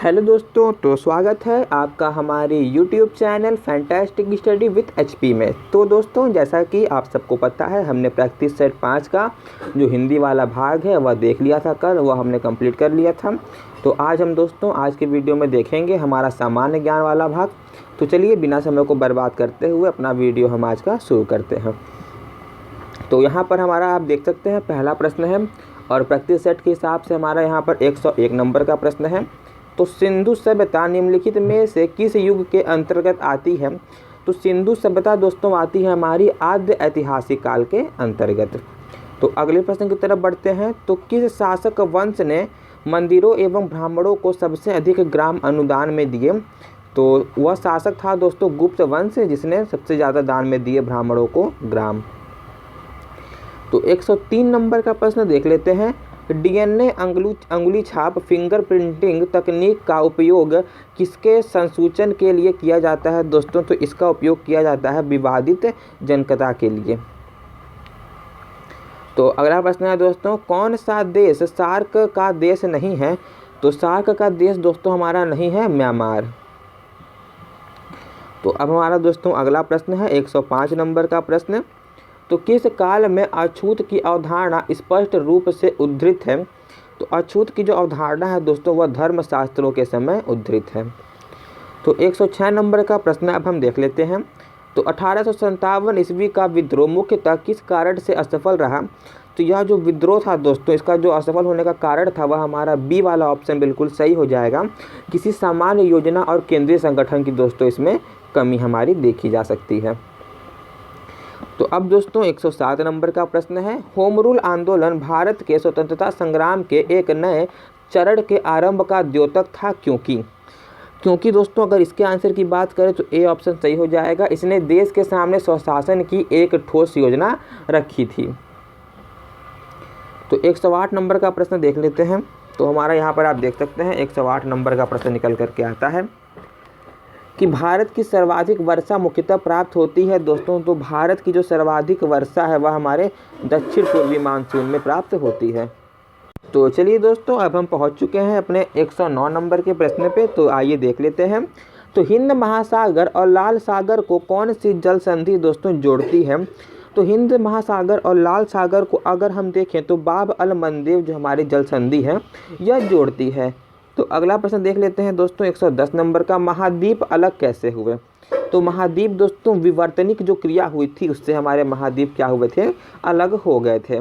Hello दोस्तों, तो स्वागत है आपका हमारे YouTube channel fantastic study with HP में। तो दोस्तों, जैसा कि आप सबको पता है, हमने प्रैक्टिस सेट 5 का जो हिंदी वाला भाग है वह देख लिया था। कल वह हमने कंप्लीट कर लिया था। तो आज हम दोस्तों आज के वीडियो में देखेंगे हमारा सामान्य ज्ञान वाला भाग। तो चलिए बिना समय को बर्बाद करते हुए अपना वीडियो हम आज का शुरू करते हैं। तो यहाँ पर हमारा आप देख सकते हैं पहला प्रश्न है और प्रैक्टिस सेट के हिसाब से हमारा यहाँ पर 101 नंबर का प्रश्न है। तो सिंधु सभ्यता निम्नलिखित में से किस युग के अंतर्गत आती है? तो सिंधु सभ्यता दोस्तों आती है हमारी आद्य ऐतिहासिक काल के अंतर्गत। तो अगले प्रश्न की तरफ बढ़ते हैं। तो किस शासक वंश ने मंदिरों एवं ब्राह्मणों को सबसे अधिक ग्राम अनुदान में दिए? तो वह शासक था दोस्तों गुप्त वंश, जिसने सबसे ज़्यादा दान में दिए ब्राह्मणों को ग्राम। तो 103 नंबर का प्रश्न देख लेते हैं। डीएनए अंगुली छाप फिंगरप्रिंटिंग तकनीक का उपयोग किसके संसूचन के लिए किया जाता है दोस्तों? तो इसका उपयोग किया जाता है विवादित जनकता के लिए। तो अगला प्रश्न है दोस्तों, कौन सा देश सार्क का देश नहीं है? तो सार्क का देश दोस्तों हमारा नहीं है म्यांमार। तो अब हमारा दोस्तों अगला प्रश्न है 105 नंबर का प्रश्न। तो किस काल में अछूत की अवधारणा स्पष्ट रूप से उद्धृत है? तो अछूत की जो अवधारणा है दोस्तों वह धर्मशास्त्रों के समय उद्धृत है। तो 106 नंबर का प्रश्न अब हम देख लेते हैं। तो 1857 ईस्वी का विद्रोह मुख्यतः किस कारण से असफल रहा? तो यह जो विद्रोह था दोस्तों, इसका जो असफल होने का कारण था वह हमारा बी वाला ऑप्शन बिल्कुल सही हो जाएगा। किसी सामान्य योजना और केंद्रीय संगठन की दोस्तों इसमें कमी हमारी देखी जा सकती है। तो अब दोस्तों 107 नंबर का प्रश्न है। होम रूल आंदोलन भारत के स्वतंत्रता संग्राम के एक नए चरण के आरंभ का द्योतक था क्योंकि दोस्तों अगर इसके आंसर की बात करें तो ए ऑप्शन सही हो जाएगा। इसने देश के सामने स्वशासन की एक ठोस योजना रखी थी। तो 108 नंबर का प्रश्न देख लेते हैं। तो हमारा यहाँ पर आप देख सकते हैं 108 नंबर का प्रश्न निकल करके आता है कि भारत की सर्वाधिक वर्षा मुख्यतः प्राप्त होती है दोस्तों। तो भारत की जो सर्वाधिक वर्षा है वह हमारे दक्षिण पूर्वी मानसून में प्राप्त होती है। तो चलिए दोस्तों अब हम पहुंच चुके हैं अपने 109 नंबर के प्रश्न पे। तो आइए देख लेते हैं। तो हिंद महासागर और लाल सागर को कौन सी जल संधि दोस्तों जोड़ती है? तो हिंद महासागर और लाल सागर को अगर हम देखें तो बाब अल मंदेब जो हमारी जल संधि है यह जोड़ती है। तो अगला प्रश्न देख लेते हैं दोस्तों 110 नंबर का। महाद्वीप अलग कैसे हुए? तो महाद्वीप दोस्तों विवर्तनिक जो क्रिया हुई थी उससे हमारे महाद्वीप क्या हुए थे? अलग हो गए थे।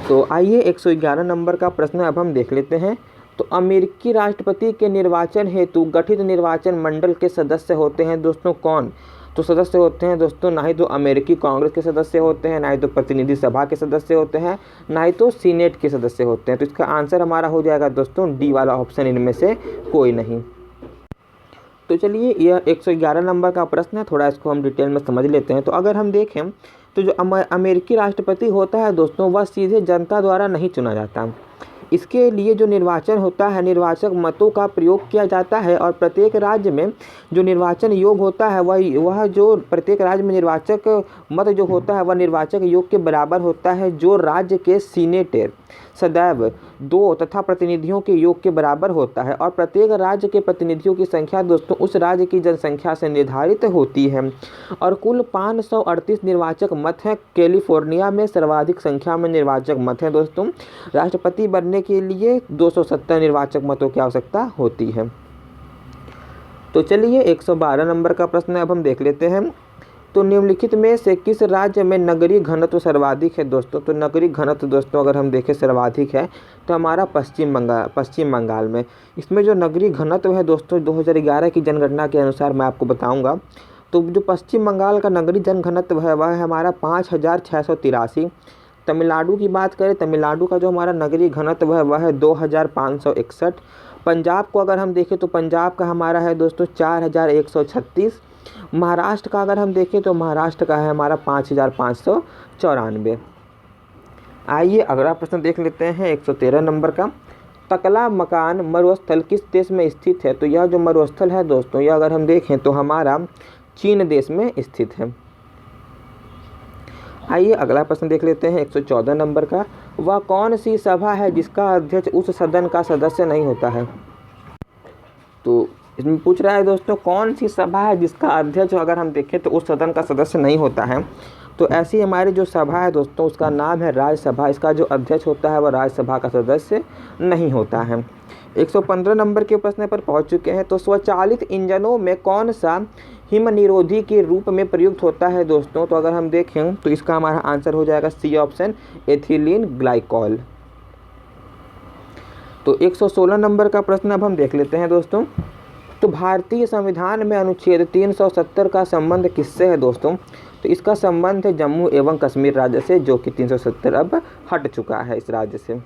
तो आइए 111 नंबर का प्रश्न अब हम देख लेते हैं। तो अमेरिकी राष्ट्रपति के निर्वाचन हेतु गठित निर्वाचन मंडल के सदस्य होते हैं दोस्तों कौन? तो सदस्य होते हैं दोस्तों ना ही तो अमेरिकी कांग्रेस के सदस्य होते हैं, ना ही तो प्रतिनिधि सभा के सदस्य होते हैं, ना ही तो सीनेट के सदस्य होते हैं। तो इसका आंसर हमारा हो जाएगा दोस्तों डी वाला ऑप्शन, इनमें से कोई नहीं। तो चलिए यह 111 नंबर का प्रश्न है, थोड़ा इसको हम डिटेल में समझ लेते हैं। तो अगर हम देखें तो जो अमेरिकी राष्ट्रपति होता है दोस्तों वह सीधे जनता द्वारा नहीं चुना जाता। इसके लिए जो निर्वाचन होता है निर्वाचक मतों का प्रयोग किया जाता है और प्रत्येक राज्य में जो निर्वाचन योग होता है वह जो प्रत्येक राज्य में निर्वाचक मत जो होता है वह निर्वाचक योग के बराबर होता है जो राज्य के सीनेटर सदैव 2 तथा प्रतिनिधियों के योग के बराबर होता है। और प्रत्येक राज्य के प्रतिनिधियों की संख्या दोस्तों उस राज्य की जनसंख्या से निर्धारित होती है। और कुल 538 निर्वाचक मत हैं। कैलिफोर्निया में सर्वाधिक संख्या में निर्वाचक मत हैं दोस्तों। राष्ट्रपति बनने के लिए 270 निर्वाचक मतों की आवश्यकता होती है। तो चलिए 112 नंबर का प्रश्न अब हम देख लेते हैं। तो निम्नलिखित में से किस राज्य में नगरीय घनत्व सर्वाधिक है दोस्तों? तो नगरीय घनत्व दोस्तों अगर हम देखें सर्वाधिक है तो हमारा पश्चिम बंगाल में। इसमें जो नगरीय घनत्व है दोस्तों 2011 की जनगणना के अनुसार मैं आपको बताऊंगा। तो जो पश्चिम बंगाल का नगरीय जनघनत्व है वह है हमारा 5683। तमिलनाडु की बात करें, तमिलनाडु का जो हमारा नगरीय घनत्व है वह है 2561। पंजाब को अगर हम देखें तो पंजाब का हमारा है दोस्तों 4136। महाराष्ट्र का अगर हम देखें तो महाराष्ट्र का है हमारा 5594। आइए अगला प्रश्न देख लेते हैं 113 नंबर का। तकला मकान मरुस्थल किस देश में स्थित है? तो यह जो मरुस्थल है दोस्तों यह अगर हम देखें तो हमारा चीन देश में स्थित है। आइए अगला प्रश्न देख लेते हैं 114 नंबर का। वह कौन सी सभा है जिसका अध्यक्ष उस सदन का सदस्य नहीं होता है? तो इसमें पूछ रहा है दोस्तों कौन सी सभा है जिसका अध्यक्ष अगर हम देखें तो उस सदन का सदस्य नहीं होता है। तो ऐसी हमारी जो सभा है दोस्तों उसका नाम है राज्यसभा। इसका जो अध्यक्ष होता है वह राज्यसभा का सदस्य नहीं होता है। 115 नंबर के प्रश्न पर पहुंच चुके हैं। तो स्वचालित इंजनों में कौन सा हिम निरोधी के रूप में प्रयुक्त होता है दोस्तों? तो अगर हम देखें तो इसका हमारा आंसर हो जाएगा सी ऑप्शन, एथिलीन ग्लाइकॉल। तो 116 नंबर का प्रश्न अब हम देख लेते हैं दोस्तों। तो भारतीय संविधान में अनुच्छेद 370 का संबंध किससे है दोस्तों? तो इसका संबंध है जम्मू एवं कश्मीर राज्य से, जो कि 370 अब हट चुका है इस राज्य से।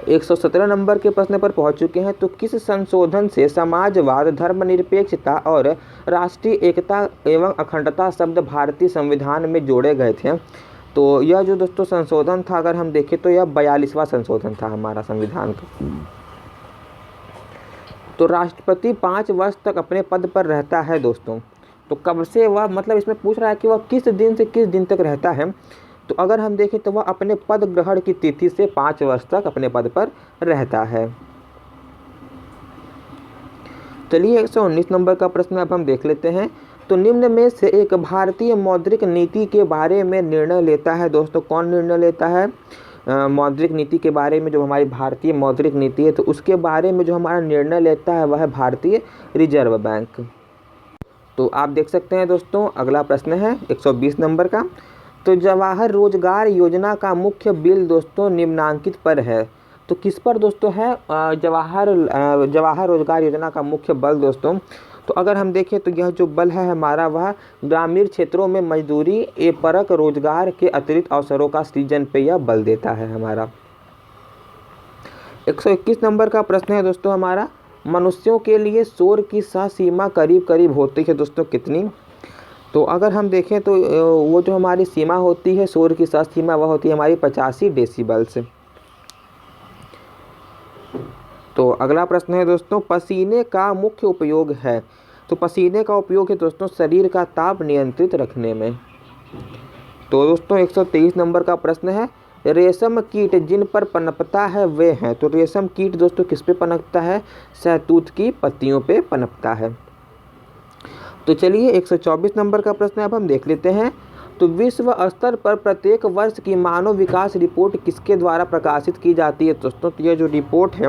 117 नंबर के प्रश्न पर पहुंच चुके हैं। तो किस संशोधन से समाजवाद, धर्मनिरपेक्षता और राष्ट्रीय एकता एवं अखंडता शब्द भारतीय संविधान में जोड़े गए थे? तो यह जो दोस्तों संशोधन था अगर हम देखें तो यह 42वां संशोधन था हमारा संविधान का। तो राष्ट्रपति 5 वर्ष तक अपने पद पर रहता है दोस्तों। तो कब से वह, मतलब इसमें पूछ रहा है कि वह किस दिन से किस दिन तक रहता है। तो अगर हम देखें तो वह अपने पद ग्रहण की तिथि से 5 वर्ष तक अपने पद पर रहता है। चलिए 119 नंबर का प्रश्न अब हम देख लेते हैं। तो निम्न में से एक भारतीय मौद्रिक नीति के बारे में निर्णय लेता है दोस्तों। कौन निर्णय लेता है मौद्रिक नीति के बारे में? जो हमारी भारतीय मौद्रिक नीति है तो उसके बारे में जो हमारा निर्णय लेता है वह है भारतीय रिजर्व बैंक। तो आप देख सकते हैं दोस्तों अगला प्रश्न है 120 नंबर का। तो जवाहर रोजगार योजना का मुख्य बिल दोस्तों निम्नांकित पर है। तो किस पर दोस्तों है जवाहर रोजगार योजना का मुख्य बल दोस्तों? तो अगर हम देखें तो यह जो बल है हमारा वह ग्रामीण क्षेत्रों में मजदूरी परक रोजगार के अतिरिक्त अवसरों का सृजन पे यह बल देता है हमारा। 121 नंबर का प्रश्न है दोस्तों हमारा, मनुष्यों के लिए शोर की सह सीमा करीब करीब होती है दोस्तों कितनी? तो अगर हम देखें तो वो जो हमारी सीमा होती है शोर की सह सीमा वह होती है हमारी 85 डेसिबल से। तो अगला प्रश्न है दोस्तों, पसीने का मुख्य उपयोग है। तो पसीने का उपयोग है दोस्तों शरीर का ताप नियंत्रित रखने में। तो दोस्तों 123 नंबर का प्रश्न है, रेशम कीट जिन पर पनपता है वे हैं। तो रेशम कीट दोस्तों किस पे पनपता है? शहतूत की पत्तियों पे पनपता है। तो चलिए 124 नंबर का प्रश्न अब हम देख लेते हैं। तो विश्व स्तर पर प्रत्येक वर्ष की मानव विकास रिपोर्ट किसके द्वारा प्रकाशित की जाती है दोस्तों? तो यह जो रिपोर्ट है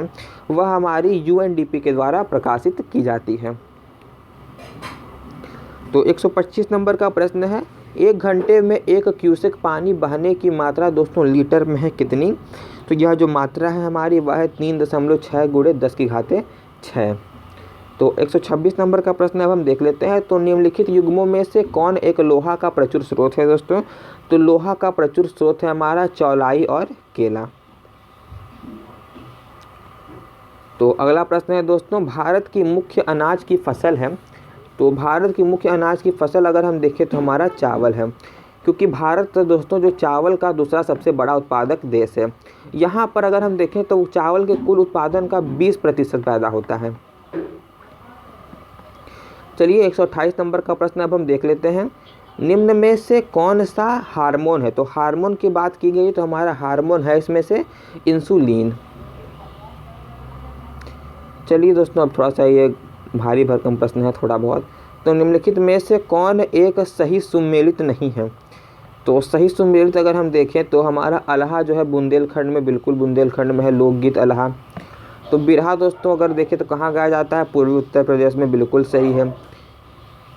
वह हमारी UNDP के द्वारा प्रकाशित की जाती है। तो 125 नंबर का प्रश्न है, 1 घंटे में 1 क्यूसेक पानी बहने की मात्रा दोस्तों लीटर में है कितनी? तो यह जो मात्रा है हमारी वह है 3.6 × 10⁶। तो 126 नंबर का प्रश्न अब हम देख लेते हैं। तो निम्नलिखित युग्मों में से कौन एक लोहा का प्रचुर स्रोत है दोस्तों? तो लोहा का प्रचुर स्रोत है हमारा चौलाई और केला। तो अगला प्रश्न है दोस्तों, भारत की मुख्य अनाज की फसल है। तो भारत की मुख्य अनाज की फसल अगर हम देखें तो हमारा चावल है, क्योंकि भारत दोस्तों जो चावल का दूसरा सबसे बड़ा उत्पादक देश है। यहाँ पर अगर हम देखें तो चावल के कुल उत्पादन का 20% पैदा होता है। चलिए 128 नंबर का प्रश्न अब हम देख लेते हैं। निम्न में से कौन सा हार्मोन है? तो हार्मोन की बात की गई तो हमारा हार्मोन है इसमें से इंसुलिन। चलिए दोस्तों अब थोड़ा सा ये भारी भरकम प्रश्न है थोड़ा बहुत। तो निम्नलिखित में से कौन एक सही सुमेलित नहीं है? तो सही सुमेलित अगर हम देखें तो हमारा अल्हा जो है बुंदेलखंड में, बिल्कुल बुंदेलखंड में है लोकगीत अल्हा। तो बिरहा दोस्तों अगर देखें तो कहाँ गाया जाता है? पूर्वी उत्तर प्रदेश में, बिल्कुल सही है।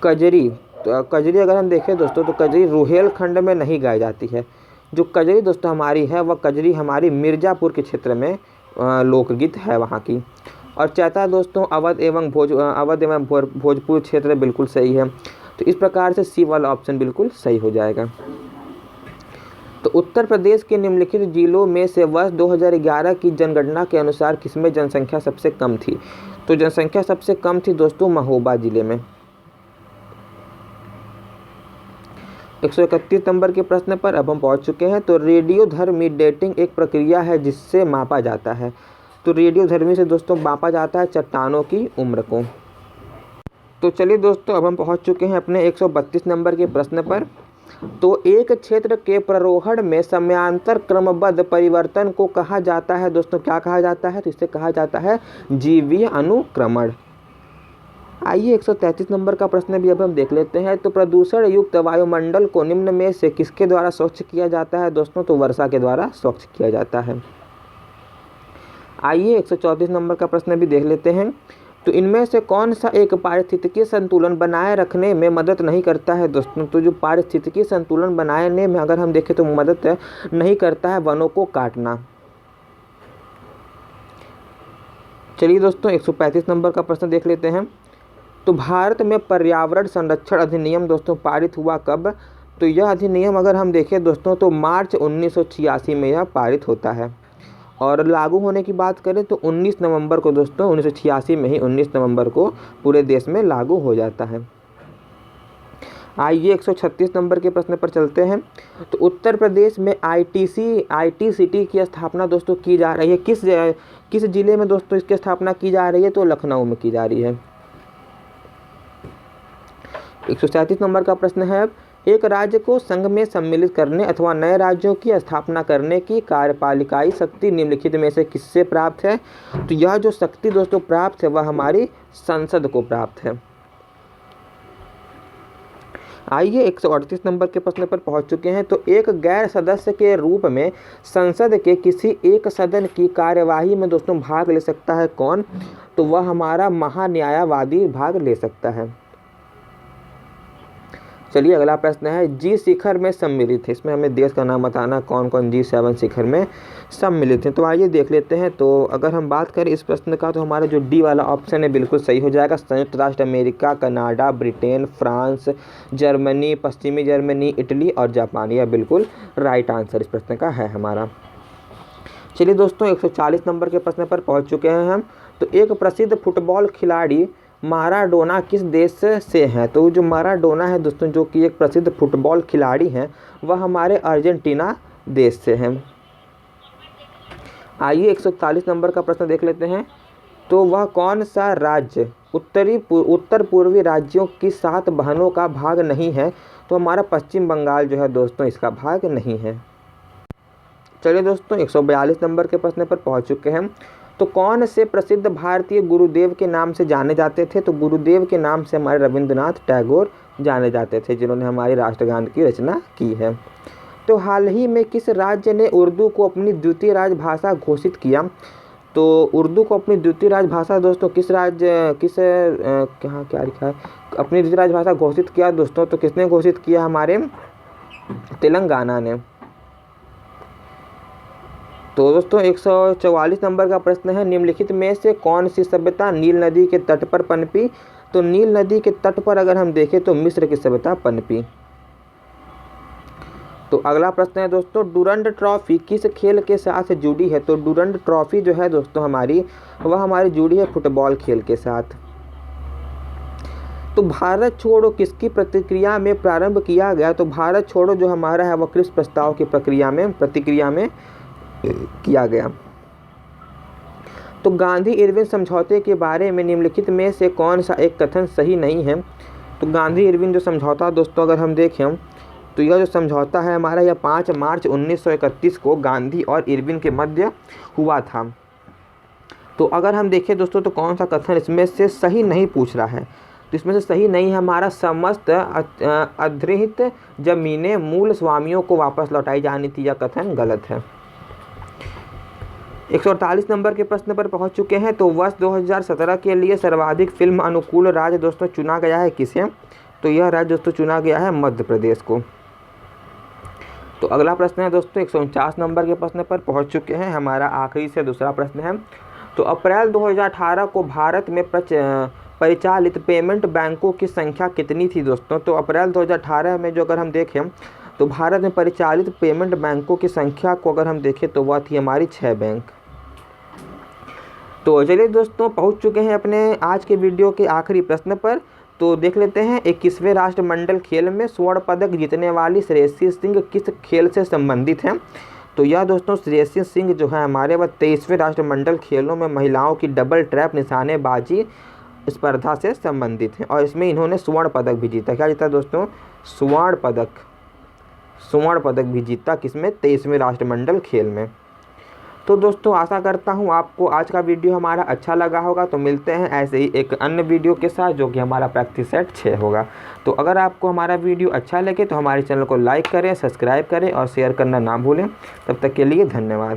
कजरी, तो कजरी अगर हम देखें दोस्तों तो कजरी रुहेलखंड में नहीं गाई जाती है। जो कजरी दोस्तों हमारी है वह कजरी हमारी मिर्ज़ापुर के क्षेत्र में लोकगीत है वहाँ की। और चैता दोस्तों अवध एवं भोजपुर क्षेत्र बिल्कुल सही है। तो इस प्रकार से सी वाला ऑप्शन बिल्कुल सही हो जाएगा। तो उत्तर प्रदेश के निम्नलिखित जिलों में से वर्ष 2011 की जनगणना के अनुसार किसमें जनसंख्या सबसे कम थी? तो जनसंख्या सबसे कम थी दोस्तों महोबा जिले में। 131 नंबर के प्रश्न पर अब हम पहुंच चुके हैं। तो रेडियोधर्मी डेटिंग एक प्रक्रिया है जिससे मापा जाता है। तो रेडियोधर्मी से दोस्तों मापा जाता है चट्टानों की उम्र को। तो चलिए दोस्तों अब हम पहुंच चुके हैं अपने 132 नंबर के प्रश्न पर। तो एक क्षेत्र के प्ररोहण में समयांतर क्रमबद्ध परिवर्तन को कहा जाता है दोस्तों, क्या कहा जाता है? तो इसे कहा जाता है जीवीय अनुक्रमण। आइए 133 नंबर का प्रश्न भी अब हम देख लेते हैं। तो प्रदूषण युक्त वायुमंडल को निम्न में से किसके द्वारा स्वच्छ किया जाता है दोस्तों? तो वर्षा के द्वारा स्वच्छ किया जाता है। आइए 134 नंबर का प्रश्न भी देख लेते हैं। तो इनमें से कौन सा एक पारिस्थितिकीय संतुलन बनाए रखने में मदद नहीं करता है दोस्तों? तो जो पारिस्थितिकीय संतुलन बनाने में अगर हम देखें तो मदद नहीं करता है वनों को काटना। चलिए दोस्तों 135 नंबर का प्रश्न देख लेते हैं। तो भारत में पर्यावरण संरक्षण अधिनियम दोस्तों पारित हुआ कब? तो यह अधिनियम अगर हम देखें दोस्तों तो मार्च 1986 में यह पारित होता है, और लागू होने की बात करें तो 19 नवंबर को दोस्तों 1986 में ही 19 नवंबर को पूरे देश में लागू हो जाता है। आइए 136 नंबर के प्रश्न पर चलते हैं। तो उत्तर प्रदेश में IT सिटी की स्थापना दोस्तों की जा रही है। किस जिले में दोस्तों इसकी स्थापना की जा रही है? तो लखनऊ में की जा रही है। 137 नंबर का प्रश्न है, एक राज्य को संघ में सम्मिलित करने अथवा नए राज्यों की स्थापना करने की कार्यपालिकाई शक्ति निम्नलिखित में से किससे प्राप्त है? तो यह जो शक्ति दोस्तों प्राप्त है वह हमारी संसद को प्राप्त है। आइए 138 नंबर के प्रश्न पर पहुंच चुके हैं। तो एक गैर सदस्य के रूप में संसद के किसी एक सदन की कार्यवाही में दोस्तों भाग ले सकता है कौन? तो वह हमारा महान्यायवादी भाग ले सकता है। चलिए अगला प्रश्न है, जी शिखर में सम्मिलित है। इसमें हमें देश का नाम बताना कौन कौन G7 शिखर में सम्मिलित हैं। तो आइए देख लेते हैं। तो अगर हम बात करें इस प्रश्न का तो हमारा जो डी वाला ऑप्शन है बिल्कुल सही हो जाएगा। संयुक्त राष्ट्र America, Canada, Britain, France, Germany, पश्चिमी जर्मनी, इटली और जापान, यह बिल्कुल राइट आंसर इस प्रश्न का है हमारा। चलिए दोस्तों 140 नंबर के प्रश्न पर पहुँच चुके हैं हम। तो एक प्रसिद्ध फुटबॉल खिलाड़ी माराडोना किस देश से हैं? तो जो माराडोना है दोस्तों जो कि एक प्रसिद्ध फुटबॉल खिलाड़ी हैं वह हमारे अर्जेंटीना देश से हैं। आइए 141 नंबर का प्रश्न देख लेते हैं। तो वह कौन सा राज्य उत्तर पूर्वी राज्यों की 7 बहनों का भाग नहीं है? तो हमारा पश्चिम बंगाल जो है दोस्तों इसका भाग नहीं है। चलिए दोस्तों 142 नंबर के प्रश्न पर पहुंच चुके हैं। तो कौन से प्रसिद्ध भारतीय गुरुदेव के नाम से जाने जाते थे? तो गुरुदेव के नाम से हमारे रविंद्रनाथ टैगोर जाने जाते थे, जिन्होंने हमारे राष्ट्रगान की रचना की है। तो हाल ही में किस राज्य ने उर्दू को अपनी द्वितीय राजभाषा घोषित किया? तो उर्दू को अपनी द्वितीय राजभाषा दोस्तों क्या लिखा है, अपनी द्वितीय राजभाषा घोषित किया दोस्तों? तो किसने घोषित किया? हमारे तेलंगाना ने। तो दोस्तों 144 नंबर का प्रश्न है, निम्नलिखित में से कौन सी सभ्यता नील नदी के तट पर पनपी? तो नील नदी के तट पर अगर हम देखें तो मिस्र की सभ्यता पनपी। तो अगला प्रश्न है दोस्तों, डूरंड ट्रॉफी किस खेल के साथ जुड़ी है? तो डूरंड ट्रॉफी जो है दोस्तों वह हमारी जुड़ी है फुटबॉल खेल के साथ। तो भारत छोड़ो किसकी प्रतिक्रिया में प्रारंभ किया गया? तो भारत छोड़ो जो हमारा है वह क्रिप्स प्रस्ताव की प्रतिक्रिया में किया गया। तो गांधी इरविन समझौते के बारे में निम्नलिखित में से कौन सा एक कथन सही नहीं है? तो गांधी इरविन जो समझौता दोस्तों अगर हम देखें तो यह जो समझौता है हमारा यह 5 मार्च 1931 को गांधी और इरविन के मध्य हुआ था। तो अगर हम देखें दोस्तों तो कौन सा कथन इसमें से सही नहीं पूछ रहा है? तो इसमें से सही नहीं है हमारा समस्त अधिग्रहित जमीनें मूल स्वामियों को वापस लौटाई जानी थी, यह कथन गलत है। 148 नंबर के प्रश्न पर पहुंच चुके हैं। तो वर्ष 2017 के लिए सर्वाधिक फिल्म अनुकूल राज्य दोस्तों चुना गया है किसे? तो यह राज्य दोस्तों चुना गया है मध्य प्रदेश को। तो अगला प्रश्न है दोस्तों 149 नंबर के प्रश्न पर पहुंच चुके हैं, हमारा आखिरी से दूसरा प्रश्न है। तो अप्रैल 2018 को भारत में परिचालित पेमेंट बैंकों की संख्या कितनी थी दोस्तों? तो अप्रैल 2018 में जो अगर हम देखें तो भारत में परिचालित पेमेंट बैंकों की संख्या को अगर हम देखें तो वह थी हमारी 6 बैंक। तो चलिए दोस्तों पहुंच चुके हैं अपने आज के वीडियो के आखिरी प्रश्न पर। तो देख लेते हैं 21वें राष्ट्रमंडल खेल में स्वर्ण पदक जीतने वाली श्रेयसी सिंह किस खेल से संबंधित हैं? तो यह दोस्तों श्रेयसी सिंह जो है हमारे वह 23वें राष्ट्रमंडल खेलों में महिलाओं की डबल ट्रैप निशानेबाजी स्पर्धा से संबंधित हैं और इसमें इन्होंने स्वर्ण पदक भी जीता। क्या जीता दोस्तों? स्वर्ण पदक। स्वर्ण पदक भी जीता, किसमें, 23वें राष्ट्रमंडल खेल में। तो दोस्तों आशा करता हूँ आपको आज का वीडियो हमारा अच्छा लगा होगा। तो मिलते हैं ऐसे ही एक अन्य वीडियो के साथ, जो कि हमारा प्रैक्टिस सेट 6 होगा। तो अगर आपको हमारा वीडियो अच्छा लगे तो हमारे चैनल को लाइक करें, सब्सक्राइब करें और शेयर करना ना भूलें। तब तक के लिए धन्यवाद।